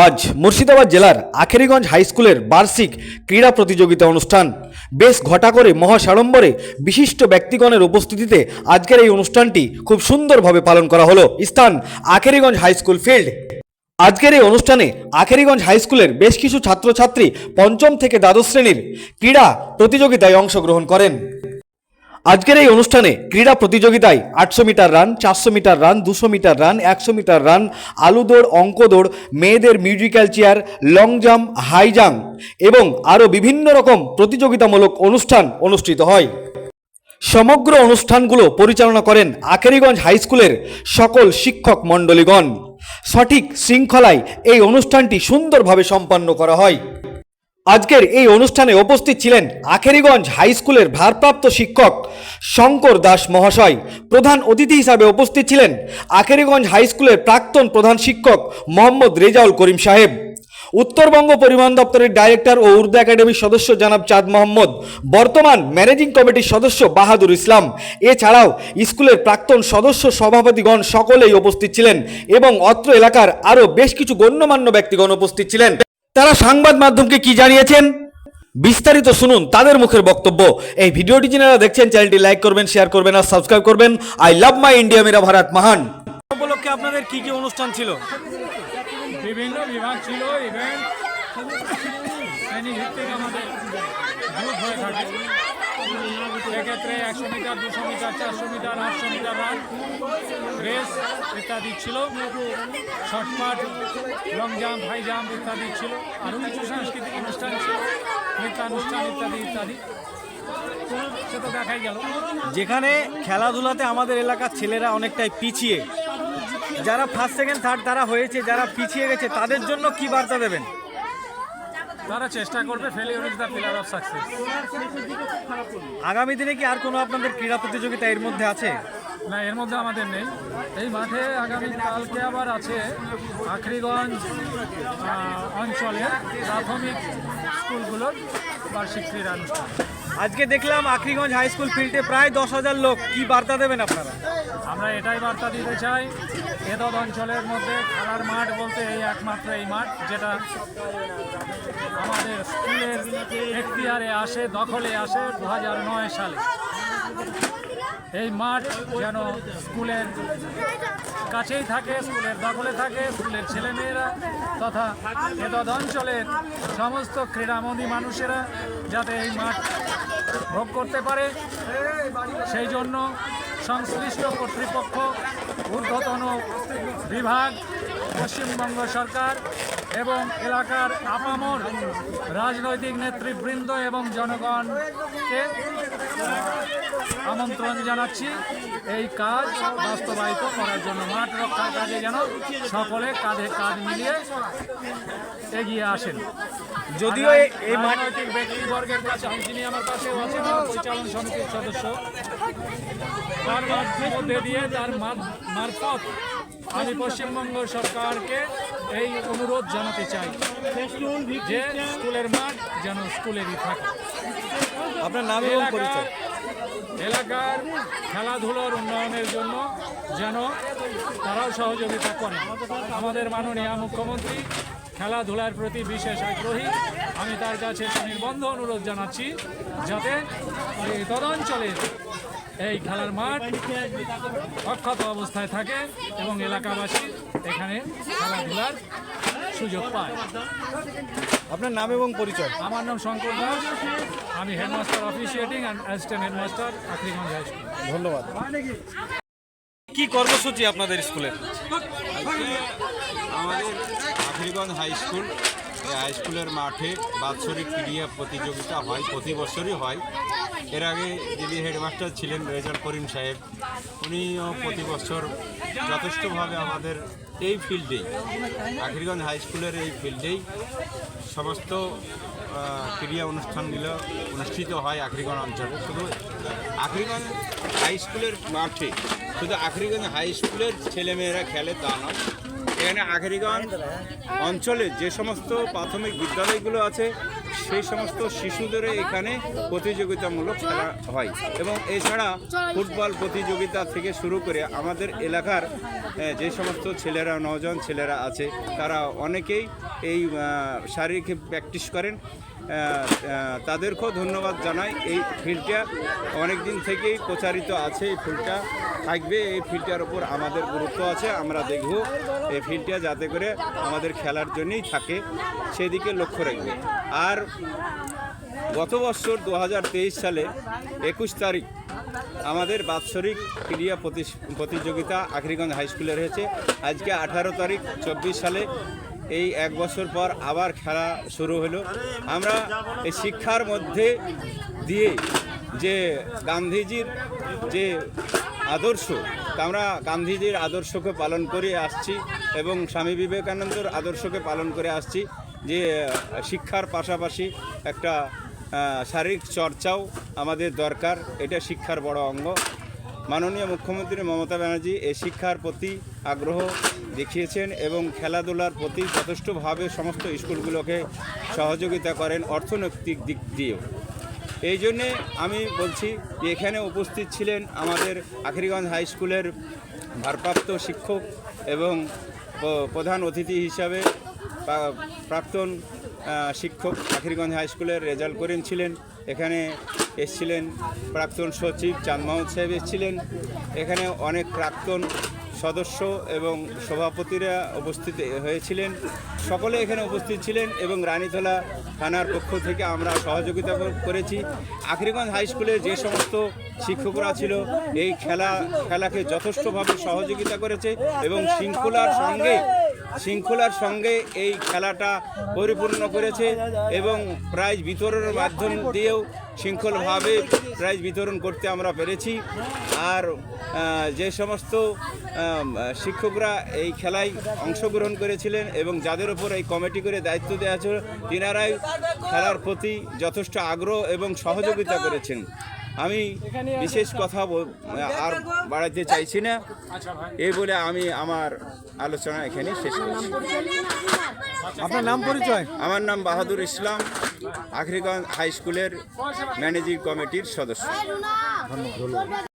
আজ মুর্শিদাবাদ জেলার আখেরিগঞ্জ হাই স্কুলের বার্ষিক ক্রীড়া প্রতিযোগিতা অনুষ্ঠান বেশ ঘটা করে মহাসাড়ম্বরে বিশিষ্ট ব্যক্তিগণের উপস্থিতিতে আজকের এই অনুষ্ঠানটি খুব সুন্দরভাবে পালন করা হলো। স্থান আখেরিগঞ্জ হাই স্কুল ফিল্ড। আজকের এই অনুষ্ঠানে আখেরিগঞ্জ হাই স্কুলের বেশ কিছু ছাত্রছাত্রী পঞ্চম থেকে দ্বাদশ শ্রেণীর ক্রীড়া প্রতিযোগিতায় অংশগ্রহণ করেন। আজকের এই অনুষ্ঠানে ক্রীড়া প্রতিযোগিতায় 800 metre run, 400 metre run, 200 metre run, 100 metre run, আলু দৌড়, অঙ্ক দৌড়, মেয়েদের musical chair, long jump, high jump এবং আরও বিভিন্ন রকম প্রতিযোগিতামূলক অনুষ্ঠান অনুষ্ঠিত হয়। সমগ্র অনুষ্ঠানগুলো পরিচালনা করেন আখেরিগঞ্জ হাই স্কুলের সকল শিক্ষক মণ্ডলীগণ। সঠিক শৃঙ্খলায় এই অনুষ্ঠানটি সুন্দরভাবে সম্পন্ন করা হয়। আজকের এই অনুষ্ঠানে উপস্থিত ছিলেন আখেরিগঞ্জ হাই স্কুলের ভারপ্রাপ্ত শিক্ষক শঙ্কর দাস মহাশয়। প্রধান অতিথি হিসাবে উপস্থিত ছিলেন আখেরিগঞ্জ হাই স্কুলের প্রাক্তন প্রধান শিক্ষক মোহাম্মদ রেজাউল করিম সাহেব, উত্তরবঙ্গ পরিবহন দপ্তরের ডাইরেক্টর ও উর্দু একাডেমির সদস্য জনাব চাঁদ মোহাম্মদ, বর্তমান ম্যানেজিং কমিটির সদস্য বাহাদুর ইসলাম। এছাড়াও স্কুলের প্রাক্তন সদস্য সভাপতিগণ সকলেই উপস্থিত ছিলেন এবং অত্র এলাকার আরও বেশ কিছু গণ্যমান্য ব্যক্তিগণ উপস্থিত ছিলেন। তারা সংবাদ মাধ্যমকে কি জানিয়েছেন বিস্তারিত শুনুন তাদের মুখের বক্তব্য। এই ভিডিওটি যারা দেখছেন চ্যানেলটি লাইক করবেন, শেয়ার করবেন আর সাবস্ক্রাইব করবেন। আই লাভ মাই ইন্ডিয়া, মেরা ভারত মহান। উপলক্ষে আপনাদের কি কি অনুষ্ঠান ছিল? বিভিন্ন বিভাগ ছিল, ইভেন্ট ভিত্তিক আমাদের গ্রুপ হয়ে থাকে। সেক্ষেত্রে 100 metre, 200 metre, 400 metre, 800 metre run, race ইত্যাদি ছিল, shot put, long jump, high jump ইত্যাদি ছিল। আরও কিছু সাংস্কৃতিক অনুষ্ঠান ছিল, নৃত্যানুষ্ঠান ইত্যাদি ইত্যাদি, সে তো দেখাই গেল। যেখানে খেলাধুলাতে আমাদের এলাকার ছেলেরা অনেকটাই পিছিয়ে, যারা ফার্স্ট সেকেন্ড থার্ড তারা হয়েছে, যারা পিছিয়ে গেছে তাদের জন্য কি বার্তা দেবেন? তারা চেষ্টা করবে, failure is the pillar of success. আগামী দিনে কি আর কোনো আপনাদের ক্রীড়া প্রতিযোগিতা এর মধ্যে আছে? না, এর মধ্যে আমাদের নেই। এই মাঠে আগামী কালকে আবার আছে আখেরিগঞ্জ অঞ্চলের প্রাথমিক স্কুলগুলোর বার্ষিক ক্রীড়া অনুষ্ঠান। আজকে দেখলাম আখেরিগঞ্জ হাই স্কুল ফিল্ডে প্রায় 10,000 লোক, কি বার্তা দেবেন আপনারা? আমরা এটাই বার্তা দিতে চাই, এদদ অঞ্চলের মধ্যে খেলার মাঠ বলতে এই একমাত্র এই মাঠ, যেটা আমাদের স্কুলের এখতিয়ারে আসে, দখলে আসে 2009 সালে। এই মাঠ যেন স্কুলের কাছেই থাকে, স্কুলের দখলে থাকে, স্কুলের ছেলেমেয়েরা তথা এদদ অঞ্চলের সমস্ত ক্রীড়ামোদী মানুষেরা যাতে এই মাঠ ভোগ করতে পারে, সেই জন্য সংশ্লিষ্ট কর্তৃপক্ষ, ঊর্ধ্বতন বিভাগ, পশ্চিমবঙ্গ সরকার এবং এলাকার আপামর রাজনৈতিক নেতৃবৃন্দ এবং জনগণকে আমন্ত্রণ জানাচ্ছি এই কাজ বাস্তবায়িত করার জন্য। মাঠ রক্ষার কাজে যেন সকলে কাঁধে কাঁধ মিলিয়ে এগিয়ে আসেন। যদিও এই রাজনৈতিক ব্যক্তিবর্গের কাছে, যিনি আমার কাছে আছেন পরিচালন সমিতির সদস্য, তার মধ্যে দিয়ে তার মারফত আমি পশ্চিমবঙ্গ সরকারকে এই অনুরোধ জানাতে চাই যে স্কুলের মাঠ যেন স্কুলেরই থাকে। আপনার নাম এবং পরিচয়? এলাকার খেলাধুলার উন্নয়নের জন্য যেন তারাও সহযোগিতা করেন। আমাদের মাননীয় মুখ্যমন্ত্রী খেলাধুলার প্রতি বিশেষ আগ্রহী। আমি তার কাছে নির্বন্ধ অনুরোধ জানাচ্ছি যাতে এই তদঞ্চলের এই খেলার মাঠ অক্ষত অবস্থায় থাকে এবং এলাকাবাসী এখানে খেলাধুলার সুযোগ পায়। আপনার নাম এবং পরিচয়? আমার নাম শঙ্কর দাস, আমি headmaster officiating and assistant headmaster Akheriganj high school. ধন্যবাদ। কি কর্মসূচি আপনাদের স্কুলের? আমাদের আখেরিগঞ্জ হাই স্কুল, এই হাই স্কুলের মাঠে বাৎসরিক ক্রীড়া প্রতিযোগিতা হয়, প্রতি বছরই হয়। এর আগে যিনি হেডমাস্টার ছিলেন রেজাউল করিম সাহেব, উনিও প্রতি বছর যথেষ্টভাবে আমাদের এই ফিল্ডেই, আখেরিগঞ্জ হাই স্কুলের এই ফিল্ডেই সমস্ত ক্রীড়া অনুষ্ঠানগুলো অনুষ্ঠিত হয় আখেরিগঞ্জ অঞ্চলে। শুধু আখেরিগঞ্জ হাই স্কুলের মাঠে শুধু আখেরিগঞ্জ হাই স্কুলের ছেলেমেয়েরা খেলে তা নয়, এখানে আখেরিগঞ্জ অঞ্চলে যে সমস্ত প্রাথমিক বিদ্যালয়গুলো আছে সেই সমস্ত শিশুদের এখানে প্রতিযোগিতামূলক খেলা হয় এবং এছাড়া ফুটবল প্রতিযোগিতা থেকে শুরু করে আমাদের এলাকার যে সমস্ত ছেলেরা নওজোয়ান ছেলেরা আছে তারা অনেকেই এই শারীরিক প্র্যাকটিস করেন। তাদেরকেও ধন্যবাদ জানাই। এই ফিল্ডটা অনেক দিন থেকেই প্রচারিত আছে, এই ফিল্ডটা থাকবে, এই ফিল্ডটার উপর আমাদের গুরুত্ব আছে। আমরা দেখব এই ফিল্ডটা যাতে করে আমাদের খেলার জন্যই থাকে সেদিকে লক্ষ্য রাখবে। আর গত বছর 2023 সালে 21 তারিখ আমাদের বাৎসরিক ক্রীড়া প্রতিযোগিতা আখেরিগঞ্জ হাই স্কুলে হয়েছে। আজকে 18 তারিখ 24 সালে এই এক বছর পর আবার খেলা শুরু হলো। আমরা এই শিক্ষার মধ্যে দিয়ে যে গান্ধীজির যে আদর্শ, আমরা গান্ধীজির আদর্শকে পালন করে আসছি এবং স্বামী বিবেকানন্দর আদর্শকে পালন করে আসছি যে শিক্ষার পাশাপাশি একটা শারীরিক চর্চাও আমাদের দরকার, এটা শিক্ষার বড় অঙ্গ। মাননীয় মুখ্যমন্ত্রী মমতা ব্যানার্জি এই শিক্ষার প্রতি আগ্রহ দেখিয়েছেন এবং খেলাধুলার প্রতি যথেষ্টভাবে সমস্ত স্কুলগুলোকে সহযোগিতা করেন অর্থনৈতিক দিক দিয়েও। এই জন্যে আমি বলছি যে এখানে উপস্থিত ছিলেন আমাদের আখেরিগঞ্জ হাই স্কুলের ভারপ্রাপ্ত শিক্ষক এবং প্রধান অতিথি হিসাবে প্রাক্তন শিক্ষক আখেরিগঞ্জ হাই স্কুলের রেজাল্ট করিম ছিলেন। এখানে এসছিলেন প্রাক্তন সচিব চাঁদ মাহমুদ সাহেব এসছিলেন। এখানে অনেক প্রাক্তন সদস্য এবং সভাপতিরা উপস্থিত হয়েছিলেন, সকলে এখানে উপস্থিত ছিলেন এবং রানীতলা থানার পক্ষ থেকে আমরা সহযোগিতা করেছি। আখেরিগঞ্জ হাই স্কুলে যে সমস্ত শিক্ষকরা ছিল এই খেলাকে যথেষ্টভাবে সহযোগিতা করেছে এবং শৃঙ্খলার সঙ্গে এই খেলাটা পরিপূর্ণ করেছে এবং প্রাইজ বিতরণের মাধ্যম দিয়েও শৃঙ্খলভাবে প্রাইজ বিতরণ করতে আমরা পেরেছি। আর যে সমস্ত শিক্ষকরা এই খেলায় অংশগ্রহণ করেছিলেন এবং যাদের উপর এই কমিটি করে দায়িত্ব দেওয়া ছিল তিনারাই খেলার প্রতি যথেষ্ট আগ্রহ এবং সহযোগিতা করেছেন। আমি বিশেষ কথা আর বাড়াতে চাইছি না, এই বলে আমি আমার আলোচনা এখানে শেষ করছি। আপনার নাম পরিচয়? আমার নাম বাহাদুর ইসলাম, আখেরিগঞ্জ হাই স্কুলের ম্যানেজিং কমিটির সদস্য। ধন্যবাদ।